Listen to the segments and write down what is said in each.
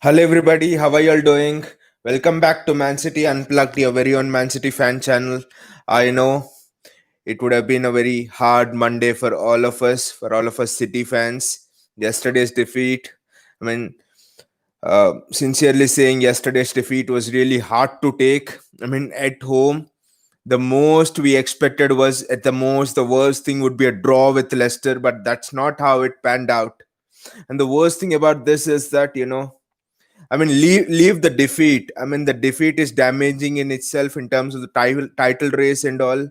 Hello everybody, how are you all doing? Welcome back to Mancity Unplugged, your very own Mancity fan channel. I know it would have been a very hard Monday for all of us City fans. Yesterday's defeat, I mean, sincerely saying, yesterday's defeat was really hard to take. I mean, at home, the most we expected was at the most, the worst thing would be a draw with Leicester, but that's not how it panned out. And the worst thing about this is that, I mean, leave the defeat. I mean, the defeat is damaging in itself in terms of the title race and all.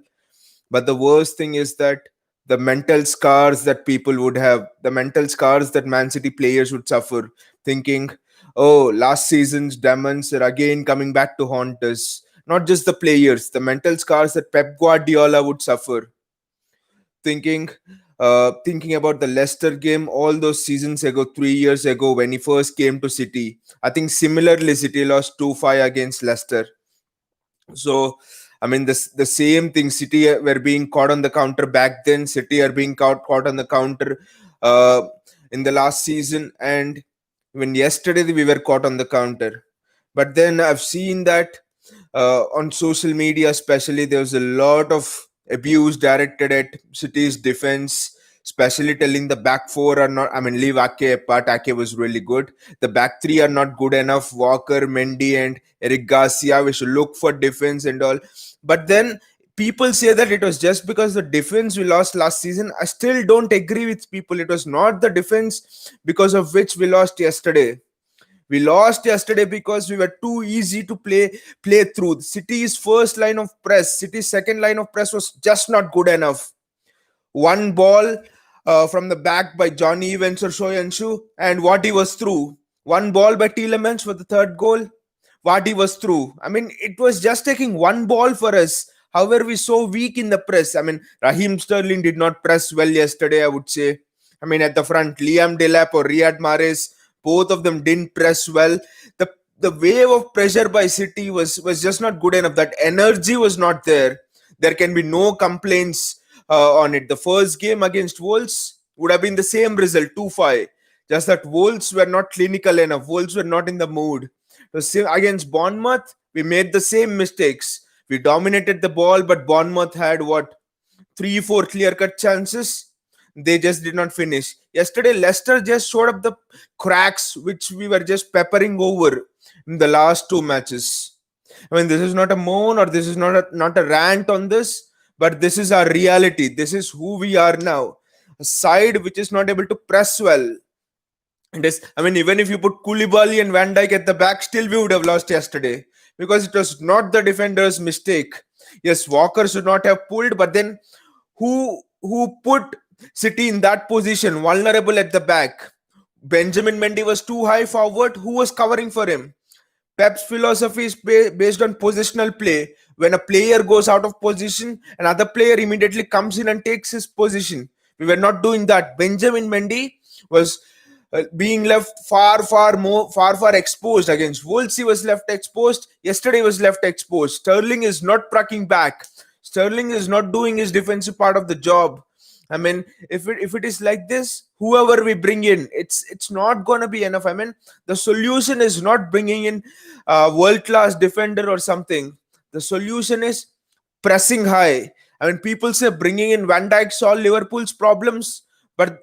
But the worst thing is that the mental scars that people would have, the mental scars that Man City players would suffer, thinking, "Oh, last season's demons are again coming back to haunt us." Not just the players, the mental scars that Pep Guardiola would suffer, thinking thinking about the Leicester game all those seasons ago, 3 years ago, when he first came to City. I think similarly, City lost 2-5 against Leicester. So, I mean, the same thing. City were being caught on the counter back then. City are being caught on the counter uh, in the last season, and even yesterday we were caught on the counter. But then I've seen that on social media, especially, there was a lot of abuse directed at City's defense, especially telling the back four are not. I mean, leave Ake apart. Ake was really good. The back three are not good enough. Walker, Mendy, and Eric Garcia. We should look for defense and all. But then people say that it was just because the defense we lost last season. I still don't agree with people. It was not the defense because of which we lost yesterday. We lost yesterday because we were too easy to play through. City's first line of press, City's second line of press was just not good enough. One ball from the back by Johnny Evans or Shoyanshu, and Wadi was through. One ball by Tielemans for the third goal. Wadi was through. I mean, it was just taking one ball for us. However, we so weak in the press. I mean, Raheem Sterling did not press well yesterday, I would say. I mean, at the front, Liam Delap or Riyad Mahrez, both of them didn't press well. The wave of pressure by City was just not good enough. That energy was not there. There can be no complaints on it. The first game against Wolves would have been the same result, 2-5. Just that Wolves were not clinical enough. Wolves were not in the mood. Against Bournemouth, we made the same mistakes. We dominated the ball, but Bournemouth had what, 3-4 clear-cut chances. They just did not finish. Yesterday, Leicester just showed up the cracks which we were just peppering over in the last two matches. I mean, this is not a moan or this is not a rant on this, but this is our reality. This is who we are now. A side which is not able to press well. It is, I mean, even if you put Koulibaly and Van Dijk at the back, still we would have lost yesterday because it was not the defender's mistake. Yes, Walker should not have pulled, but then who put City in that position, vulnerable at the back? Benjamin Mendy was too high forward. Who was covering for him? Pep's philosophy is based on positional play. When a player goes out of position, another player immediately comes in and takes his position. We were not doing that. Benjamin Mendy was being left far exposed against Wolves. He was left exposed. Yesterday was left exposed. Sterling is not tracking back. Sterling is not doing his defensive part of the job. I mean, if it is like this, whoever we bring in, it's not gonna be enough. I mean, the solution is not bringing in a world-class defender or something. The solution is pressing high. I mean, people say bringing in Van Dijk solved Liverpool's problems, but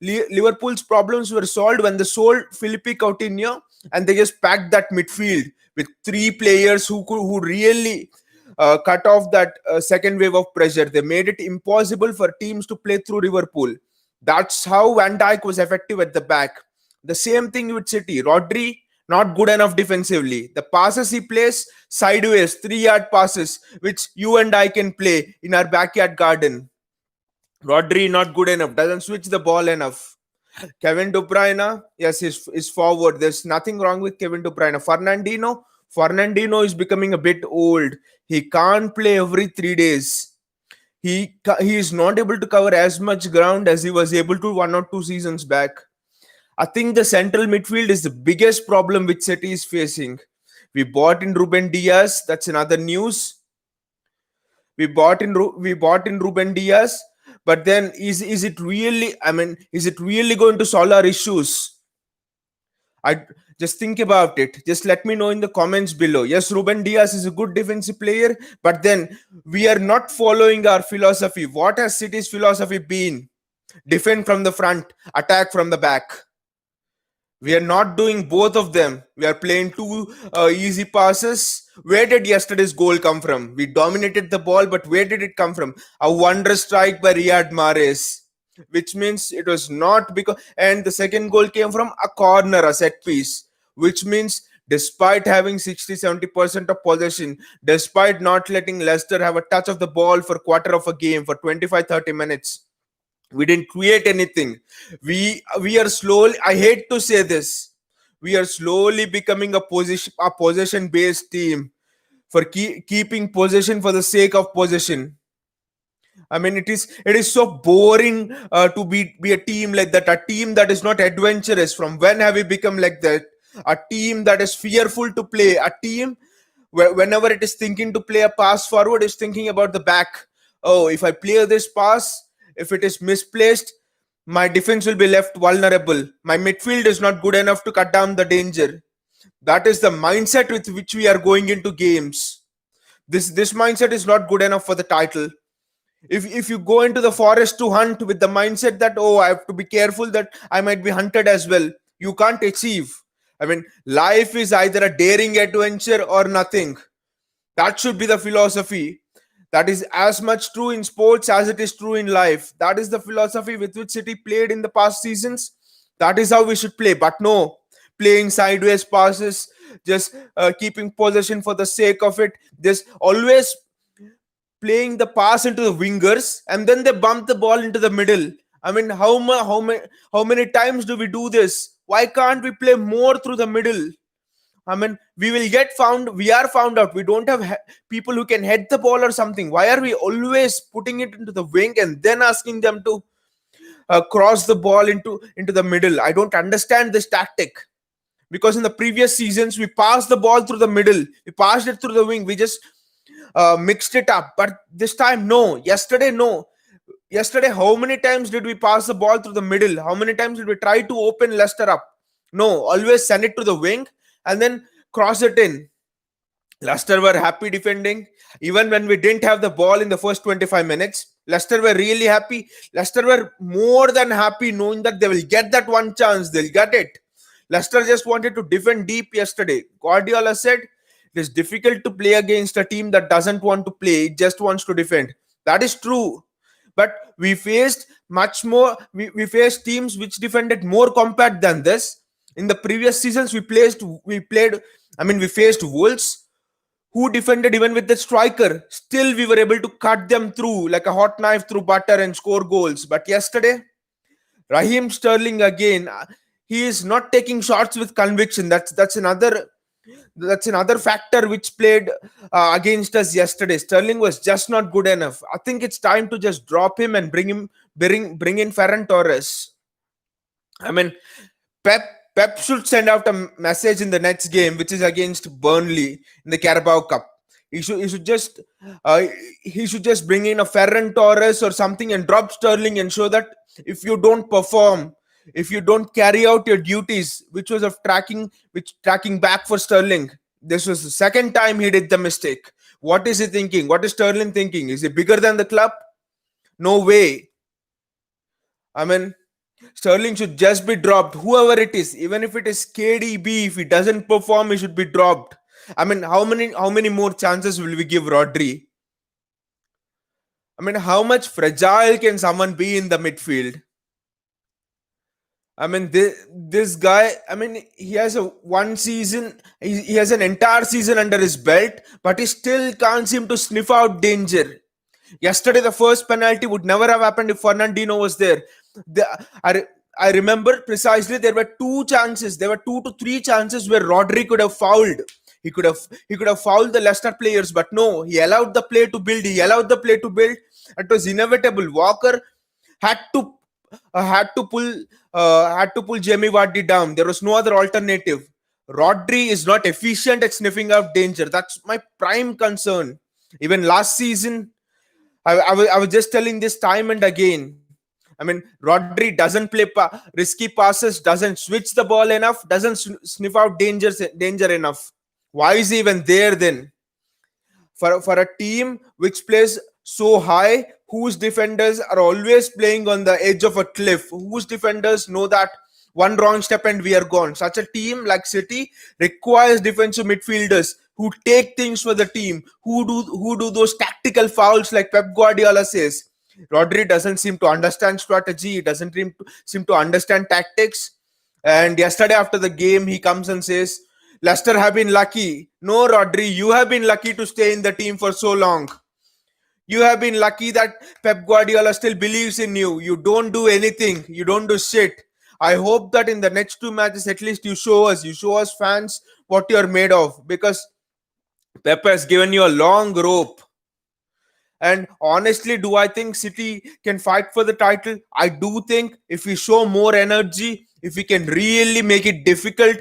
Liverpool's problems were solved when they sold Felipe Coutinho and they just packed that midfield with three players who really cut off that second wave of pressure. They made it impossible for teams to play through Liverpool. That's how Van Dijk was effective at the back. The same thing with City. Rodri, not good enough defensively. The passes he plays, sideways, 3-yard passes, which you and I can play in our backyard garden. Rodri, not good enough. Doesn't switch the ball enough. Kevin De Bruyne, yes, is forward. There's nothing wrong with Kevin De Bruyne. Fernandino is becoming a bit old. He can't play every 3 days. He is not able to cover as much ground as he was able to 1 or 2 seasons back. I think the central midfield is the biggest problem which City is facing. We bought in Ruben Diaz. That's another news. We bought in Ruben Diaz, but then is it really? I mean, is it really going to solve our issues? I Just think about it. Just let me know in the comments below. Yes, Ruben Diaz is a good defensive player, but then we are not following our philosophy. What has City's philosophy been? Defend from the front, attack from the back. We are not doing both of them. We are playing two easy passes. Where did yesterday's goal come from? We dominated the ball, but where did it come from? A wondrous strike by Riyad Mahrez, which means it was not because. And the second goal came from a corner, a set piece, which means despite having 60-70% of possession, despite not letting Leicester have a touch of the ball for quarter of a game for 25-30 minutes, we didn't create anything. We are slowly, I hate to say this, we are slowly becoming a possession based team for keeping possession for the sake of possession. I mean, it is so boring to be a team like that, a team that is not adventurous. From when have we become like that? A team that is fearful to play, a team where whenever it is thinking to play a pass forward, is thinking about the back. Oh, if I play this pass, if it is misplaced, my defense will be left vulnerable. My midfield is not good enough to cut down the danger. That is the mindset with which we are going into games. This mindset is not good enough for the title. If you go into the forest to hunt with the mindset that, oh, I have to be careful that I might be hunted as well, you can't achieve. I mean, life is either a daring adventure or nothing. That should be the philosophy. That is as much true in sports as it is true in life. That is the philosophy with which City played in the past seasons. That is how we should play. But no, playing sideways passes, just keeping possession for the sake of it, just always playing the pass into the wingers, and then they bump the ball into the middle. I mean, how many times do we do this? Why can't we play more through the middle? I mean, we will get found. We are found out. We don't have people who can head the ball or something. Why are we always putting it into the wing and then asking them to cross the ball into the middle? I don't understand this tactic. Because in the previous seasons, we passed the ball through the middle. We passed it through the wing. We just mixed it up. But this time, no. Yesterday, no. Yesterday, how many times did we pass the ball through the middle? How many times did we try to open Leicester up? No, always send it to the wing and then cross it in. Leicester were happy defending. Even when we didn't have the ball in the first 25 minutes, Leicester were really happy. Leicester were more than happy knowing that they will get that one chance. They'll get it. Leicester just wanted to defend deep yesterday. Guardiola said it is difficult to play against a team that doesn't want to play, it just wants to defend. That is true. But we faced much more, we faced teams which defended more compact than this. In the previous seasons, we faced Wolves who defended even with the striker. Still, we were able to cut them through like a hot knife through butter and score goals. But yesterday, Raheem Sterling again, he is not taking shots with conviction. That's another factor which played against us yesterday. Sterling was just not good enough. I think it's time to just drop him and bring in Ferran Torres. I mean, Pep Pep should send out a message in the next game, which is against Burnley in the Carabao Cup. Uh, he should just bring in a Ferran Torres or something and drop Sterling and show that if you don't perform, if you don't carry out your duties, which tracking back for Sterling. This was the second time he did the mistake. What is he thinking? What is Sterling thinking? Is he bigger than the club? No way. I mean, Sterling should just be dropped, whoever it is, even if it is KDB. If he doesn't perform, he should be dropped. I mean, how many more chances will we give Rodri? I mean, how much fragile can someone be in the midfield? I mean, this guy, I mean, he has a one season, he has an entire season under his belt, but he still can't seem to sniff out danger. Yesterday, the first penalty would never have happened if Fernandinho was there. The, I, I remember precisely there were two chances. There were 2 to 3 chances where Rodri could have fouled. He could have fouled the Leicester players, but no, he allowed the play to build. He allowed the play to build. It was inevitable. Walker had to had to pull Jamie Vardy down. There was no other alternative. Rodri is not efficient at sniffing out danger. That's my prime concern. Even last season, I was just telling this time and again. I mean, Rodri doesn't play risky passes, doesn't switch the ball enough, doesn't sniff out danger enough. Why is he even there then? For a team which plays so high, whose defenders are always playing on the edge of a cliff, whose defenders know that one wrong step and we are gone. Such a team like City requires defensive midfielders who take things for the team, who do those tactical fouls like Pep Guardiola says. Rodri doesn't seem to understand strategy. He doesn't seem to understand tactics. And yesterday after the game, he comes and says, Leicester have been lucky. No, Rodri, you have been lucky to stay in the team for so long. You have been lucky that Pep Guardiola still believes in you. You don't do anything. You don't do shit. I hope that in the next two matches, at least you show us fans what you're made of, because Pep has given you a long rope. And honestly, do I think City can fight for the title? I do think if we show more energy, if we can really make it difficult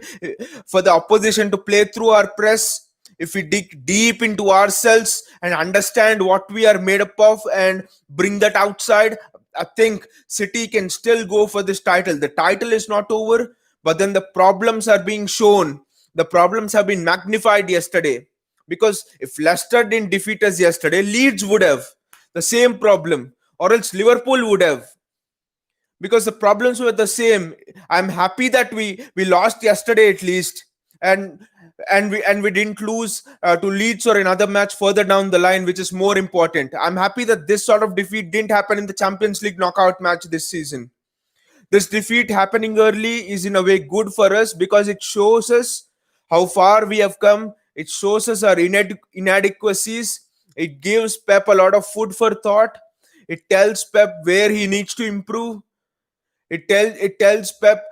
for the opposition to play through our press, if we dig deep into ourselves and understand what we are made up of and bring that outside, I think City can still go for this title. The title is not over, but then the problems are being shown. The problems have been magnified yesterday, because if Leicester didn't defeat us yesterday, Leeds would have the same problem, or else Liverpool would have, because the problems were the same. I'm happy that we lost yesterday at least, and we didn't lose to Leeds or another match further down the line, which is more important. I'm happy that this sort of defeat didn't happen in the Champions League knockout match this season. This defeat happening early is in a way good for us, because it shows us how far we have come. It shows us our inadequacies. It gives Pep a lot of food for thought. It tells Pep where he needs to improve. It tells Pep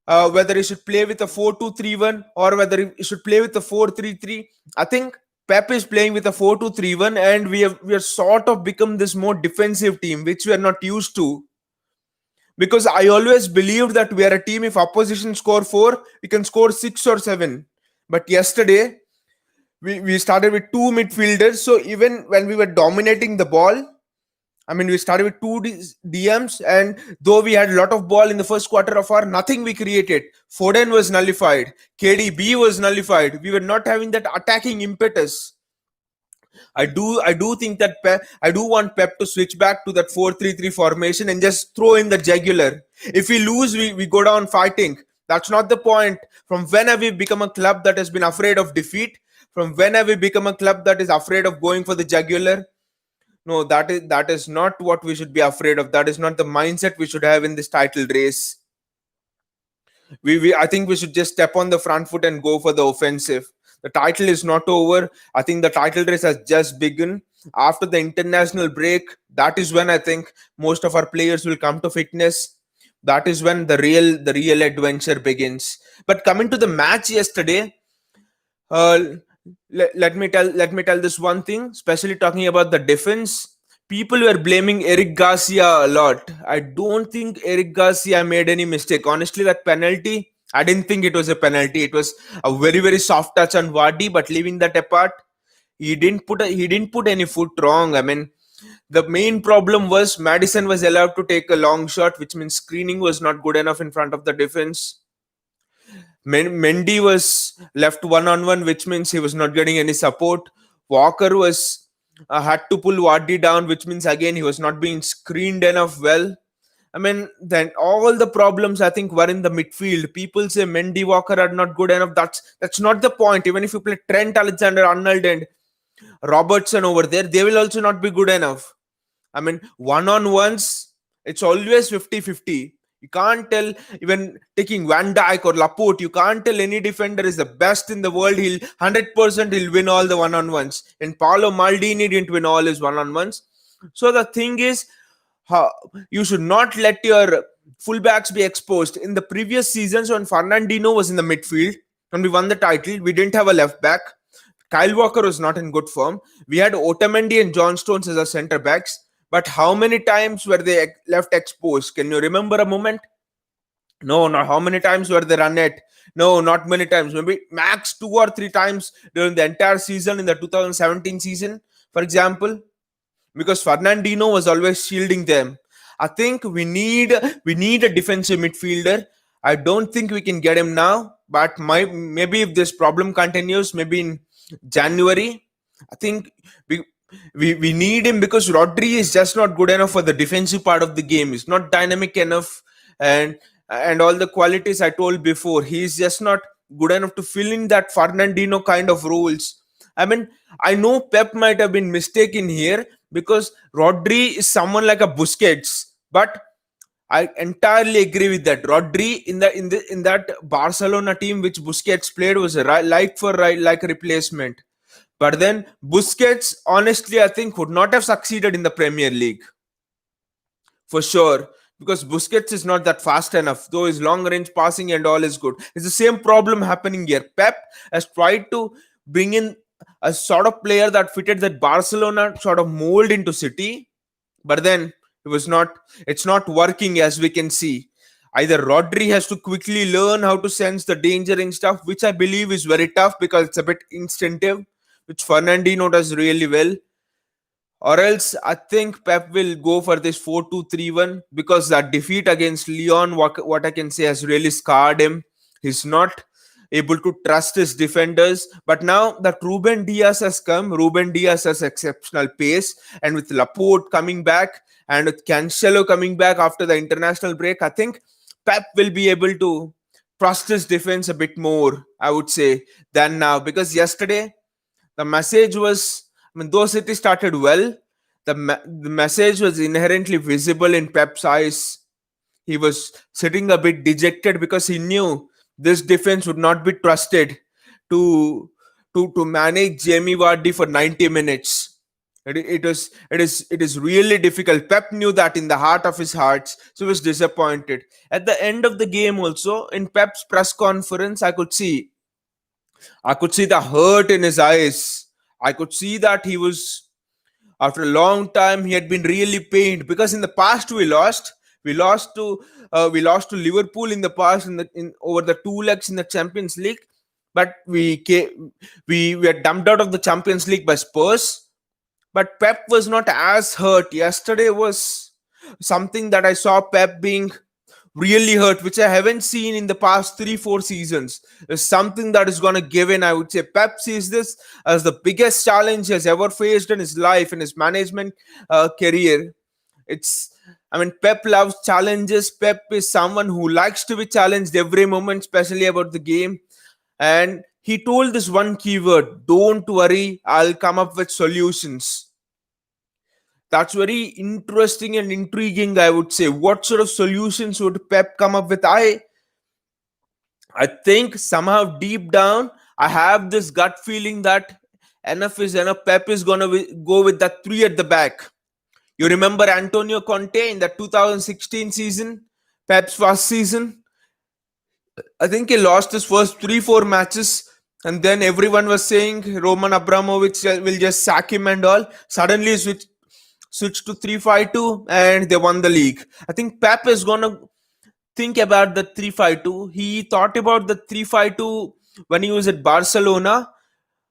whether he should play with a 4-2-3-1 or whether he should play with a 4-3-3. I think Pep is playing with a 4-2-3-1, and we are sort of become this more defensive team, which we are not used to. Because I always believed that we are a team, if opposition score 4, we can score 6 or 7. But yesterday, we started with two midfielders. So even when we were dominating the ball, I mean, we started with two DMs, and though we had a lot of ball in the first quarter of our, nothing we created. Foden was nullified. KDB was nullified. We were not having that attacking impetus. I do think that I do want Pep to switch back to that 4-3-3 formation and just throw in the jugular. If we lose, we go down fighting. That's not the point. From when have we become a club that has been afraid of defeat? From when have we become a club that is afraid of going for the jugular? No, that is not what we should be afraid of. That is not the mindset we should have in this title race. We I think we should just step on the front foot and go for the offensive. The title is not over. I think the title race has just begun. After the international break, that is when I think most of our players will come to fitness. That is when the real adventure begins. But coming to the match yesterday, uh, let me tell this one thing, especially talking about the defense. People were blaming Eric Garcia a lot. I don't think Eric Garcia made any mistake. Honestly, that penalty, I didn't think it was a penalty. It was a very very soft touch on Vardy, but leaving that apart, he didn't put any foot wrong. I mean, the main problem was Madison was allowed to take a long shot, which means screening was not good enough in front of the defense. Mendy was left one on one, which means he was not getting any support. Walker was had to pull Vardy down, which means again he was not being screened enough well. I mean, then all the problems I think were in the midfield. People say Mendy, Walker are not good enough. That's not the point. Even if you play Trent Alexander-Arnold and Robertson over there, they will also not be good enough. I mean, one on ones, it's always 50-50. You can't tell, even taking Van Dijk or Laporte, you can't tell any defender is the best in the world. He'll 100% he'll win all the one on ones. And Paolo Maldini didn't win all his one on ones. So the thing is, how, you should not let your fullbacks be exposed. In the previous seasons, when Fernandinho was in the midfield, when we won the title, we didn't have a left back. Kyle Walker was not in good form. We had Otamendi and John Stones as our centre backs. But how many times were they left exposed? Can you remember a moment? No, not how many times were they run at? No, not many times. Maybe max 2 or 3 times during the entire season in the 2017 season, for example, because Fernandinho was always shielding them. I think we need a defensive midfielder. I don't think we can get him now, but maybe if this problem continues, maybe in January, I think we we need him because Rodri is just not good enough for the defensive part of the game. He's not dynamic enough, and all the qualities I told before, he's just not good enough to fill in that Fernandino kind of roles. I mean, I know Pep might have been mistaken here because Rodri is someone like a Busquets, but I entirely agree with that. Rodri in that Barcelona team which Busquets played was a like for right like replacement. But then Busquets, honestly, I think would not have succeeded in the Premier League for sure because Busquets is not that fast enough. Though his long range passing and all is good, it's the same problem happening here. Pep has tried to bring in a sort of player that fitted that Barcelona sort of mold into City, but then it was not. It's not working as we can see. Either Rodri has to quickly learn how to sense the danger and stuff, which I believe is very tough because it's a bit instinctive, which Fernandino does really well, or else I think Pep will go for this 4-2-3-1 because that defeat against Lyon, what I can say, has really scarred him. He's not able to trust his defenders. But now that Ruben Diaz has come, Ruben Diaz has exceptional pace, and with Laporte coming back and with Cancelo coming back after the international break, I think Pep will be able to trust his defense a bit more, I would say, than now. Because yesterday the message was, I mean, though City started well, the message was inherently visible in Pep's eyes. He was sitting a bit dejected because he knew this defense would not be trusted to to manage Jamie Vardy for 90 minutes. It is really difficult. Pep knew that in the heart of his hearts, so he was disappointed. At the end of the game, also in Pep's press conference, I could see the hurt in his eyes. I could see that he was, after a long time, he had been really pained because in the past we lost. We lost to Liverpool in the past in over the two legs in the Champions League, but we were dumped out of the Champions League by Spurs. But Pep was not as hurt. Yesterday was something that I saw Pep being really hurt, which I haven't seen in the past 3-4 seasons. Is something that is going to give in. I would say Pep sees this as the biggest challenge he has ever faced in his life, in his management career. It's, I mean, Pep loves challenges. Pep is someone who likes to be challenged every moment, especially about the game. And he told this one keyword: "Don't worry, I'll come up with solutions." That's very interesting and intriguing, I would say. What sort of solutions would Pep come up with? I think somehow deep down, I have this gut feeling that enough is enough. Pep is gonna go with that three at the back. You remember Antonio Conte in the 2016 season, Pep's first season? I think he lost his first 3-4 matches, and then everyone was saying Roman Abramovich will just sack him and all. Suddenly, he switched to 3-5-2, and they won the league. I think Pep is gonna think about the 3-5-2. He thought about the 3-5-2 when he was at Barcelona,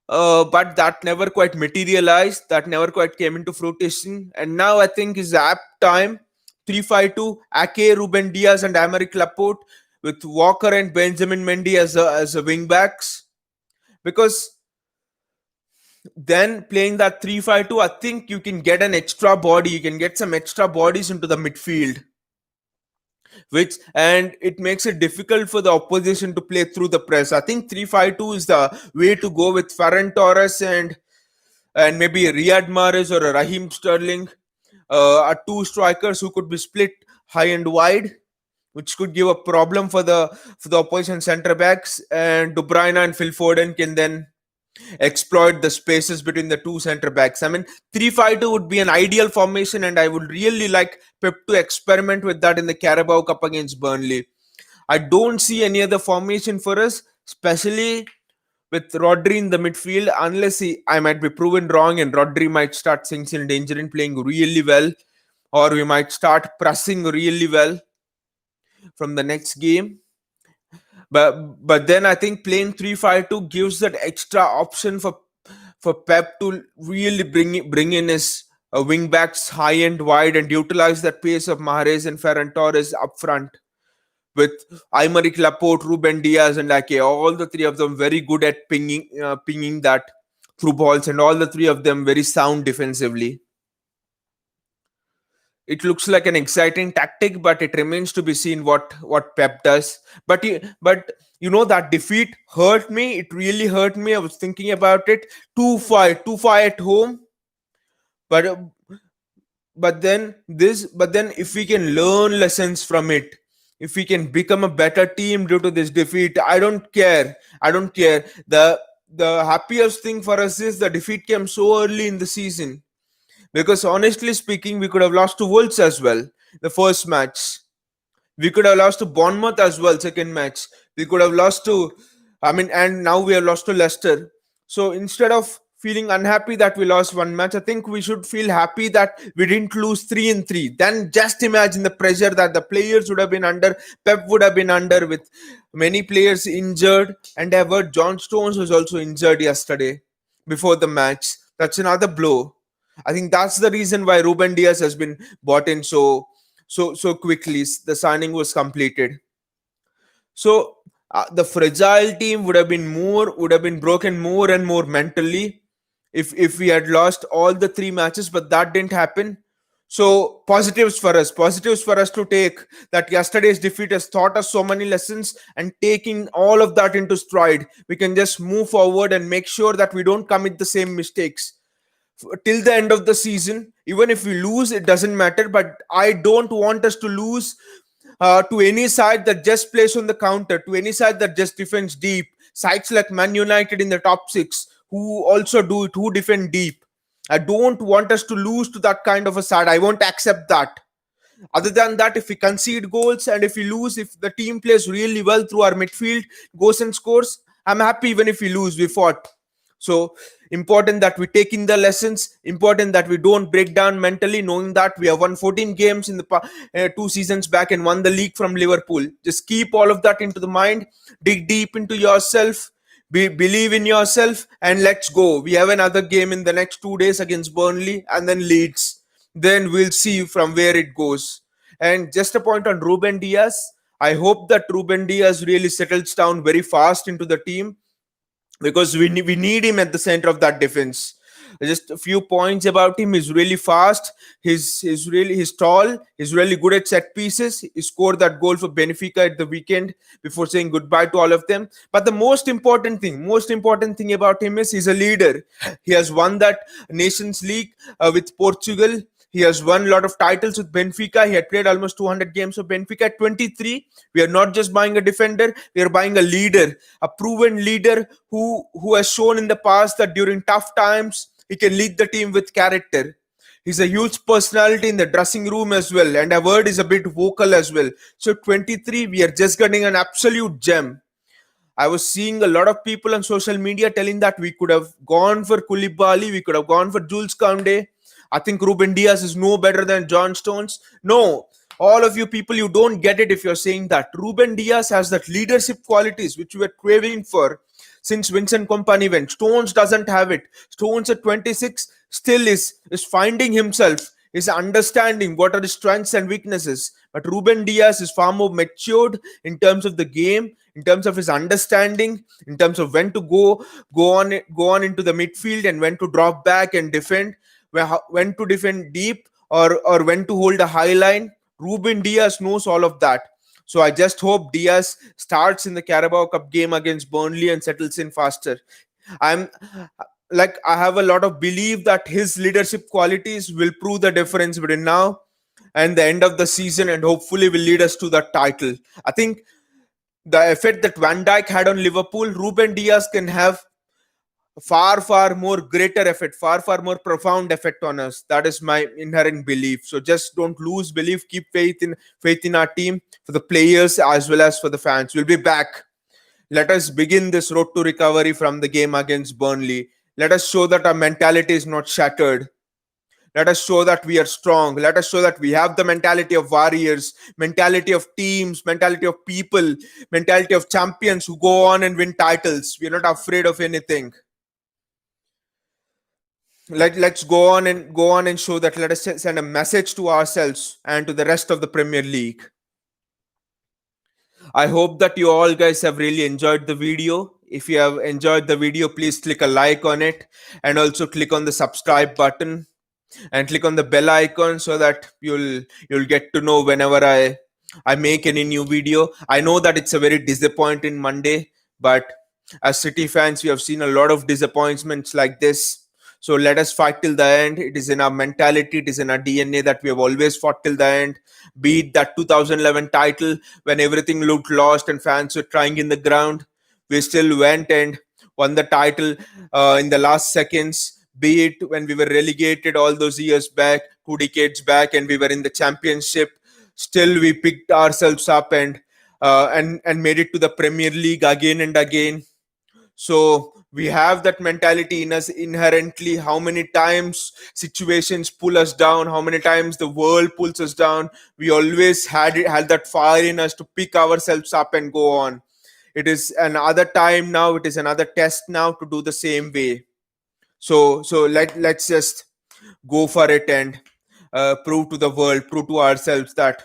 but that never quite materialized. That never quite came into fruition. And now I think is the apt time: 3-5-2, Ake, Ruben Diaz, and Aymeric Laporte, with Walker and Benjamin Mendy as a wing backs. Because then playing that 3-5-2, I think you can get an extra body. You can get some extra bodies into the midfield, which and it makes it difficult for the opposition to play through the press. I think 3-5-2 is the way to go, with Ferran Torres and maybe a Riyad Mahrez or a Raheem Sterling, are two strikers who could be split high and wide, which could give a problem for the opposition centre backs. And De Bruyne and Phil Foden can then exploit the spaces between the two centre backs. I mean, 3-5-2 would be an ideal formation, and I would really like Pep to experiment with that in the Carabao Cup against Burnley. I don't see any other formation for us, especially with Rodri in the midfield, unless I might be proven wrong and Rodri might start sensing danger and playing really well, or we might start pressing really well from the next game. But then I think playing 3-5-2 gives that extra option for Pep to really bring in his wing backs high and wide and utilize that pace of Mahrez and Ferran Torres up front with Aymeric Laporte, Ruben Diaz, and Ake. All the three of them very good at pinging that through balls, and all the three of them very sound defensively. It looks like an exciting tactic, but it remains to be seen what Pep does. But that defeat hurt me. It really hurt me. I was thinking about it. 2-5 at home. But but then if we can learn lessons from it, if we can become a better team due to this defeat, I don't care. The happiest thing for us is the defeat came so early in the season, because honestly speaking, we could have lost to Wolves as well the first match. We could have lost to Bournemouth as well, second match. We could have lost to, and now we have lost to Leicester. So instead of feeling unhappy that we lost one match, I think we should feel happy that we didn't lose 3-3. Then just imagine the pressure that the players would have been under, Pep would have been under, with many players injured. And I've heard John Stones was also injured yesterday before the match. That's another blow. I think that's the reason why Ruben Diaz has been bought in so quickly. The signing was completed. So the fragile team would have been broken more and more mentally if we had lost all the three matches, but that didn't happen. So positives for us to take, that yesterday's defeat has taught us so many lessons, and taking all of that into stride, we can just move forward and make sure that we don't commit the same mistakes till the end of the season. Even if we lose, it doesn't matter, but I don't want us to lose to any side that just plays on the counter, to any side that just defends deep. Sides like Man United in the top six, who also do it, who defend deep. I don't want us to lose to that kind of a side. I won't accept that. Other than that, if we concede goals and if we lose, if the team plays really well through our midfield, goes and scores, I'm happy even if we lose. We fought. So important that we take in the lessons, important that we don't break down mentally, knowing that we have won 14 games in the 2 seasons back and won the league from Liverpool. Just keep all of that into the mind, dig deep into yourself, believe in yourself, and let's go. We have another game in the next 2 days against Burnley and then Leeds. Then we'll see from where it goes. And just a point on Ruben Diaz. I hope that Ruben Diaz really settles down very fast into the team, because we need him at the center of that defense. Just a few points about him: he's really fast, he's tall, he's really good at set pieces. He scored that goal for Benfica at the weekend before saying goodbye to all of them. But the most important thing about him is he's a leader. He has won that Nations League with Portugal. He has won a lot of titles with Benfica. He had played almost 200 games for Benfica at 23. We are not just buying a defender, we are buying a leader, a proven leader who has shown in the past that during tough times, he can lead the team with character. He's a huge personality in the dressing room as well, and I've heard he's a bit vocal as well. So 23, we are just getting an absolute gem. I was seeing a lot of people on social media telling that we could have gone for Koulibaly, we could have gone for Jules Koundé. I think Ruben Diaz is no better than John Stones. No, all of you people, you don't get it if you're saying that. Ruben Diaz has that leadership qualities which we were craving for since Vincent Kompany went. Stones doesn't have it. Stones at 26 still is finding himself, is understanding what are his strengths and weaknesses. But Ruben Diaz is far more matured in terms of the game, in terms of his understanding, in terms of when to go on into the midfield and when to drop back and defend, when to defend deep, or when to hold a high line. Ruben Diaz knows all of that. So I just hope Diaz starts in the Carabao Cup game against Burnley and settles in faster. I'm I have a lot of belief that his leadership qualities will prove the difference between now and the end of the season, and hopefully will lead us to that title. I think the effect that Van Dijk had on Liverpool, Ruben Diaz can have far more greater effect, far more profound effect on us. That is my inherent belief. So just don't lose belief. Keep faith in our team, for the players as well as for the fans. We'll be back. Let us begin this road to recovery from the game against Burnley. Let us show that our mentality is not shattered. Let us show that we are strong. Let us show that we have the mentality of warriors, mentality of teams, mentality of people, mentality of champions who go on and win titles. We are not afraid of anything. let's go on and show that. Let us send a message to ourselves and to the rest of the Premier League. I hope that you all guys have really enjoyed the video. If you have enjoyed the video, please click a like on it, and also click on the subscribe button and click on the bell icon so that you'll get to know whenever I make any new video. I know that it's a very disappointing Monday, but as City fans, we have seen a lot of disappointments like this. So let us fight till the end. It is in our mentality, it is in our DNA that we have always fought till the end. Be it that 2011 title when everything looked lost and fans were trying in the ground, we still went and won the title in the last seconds. Be it when we were relegated all those years back, 2 decades back, and we were in the championship, still we picked ourselves up and made it to the Premier League again and again. So we have that mentality in us inherently. How many times situations pull us down, how many times the world pulls us down, we always had that fire in us to pick ourselves up and go on. It is another time now, it is another test now to do the same way. So let's just go for it and prove to the world, prove to ourselves that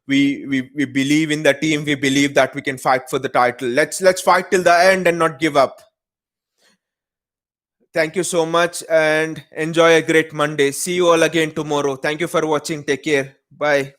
we believe in the team. We believe that we can fight for the title. Let's fight till the end and not give up. Thank you so much and enjoy a great Monday. See you all again tomorrow. Thank you for watching. Take care. Bye.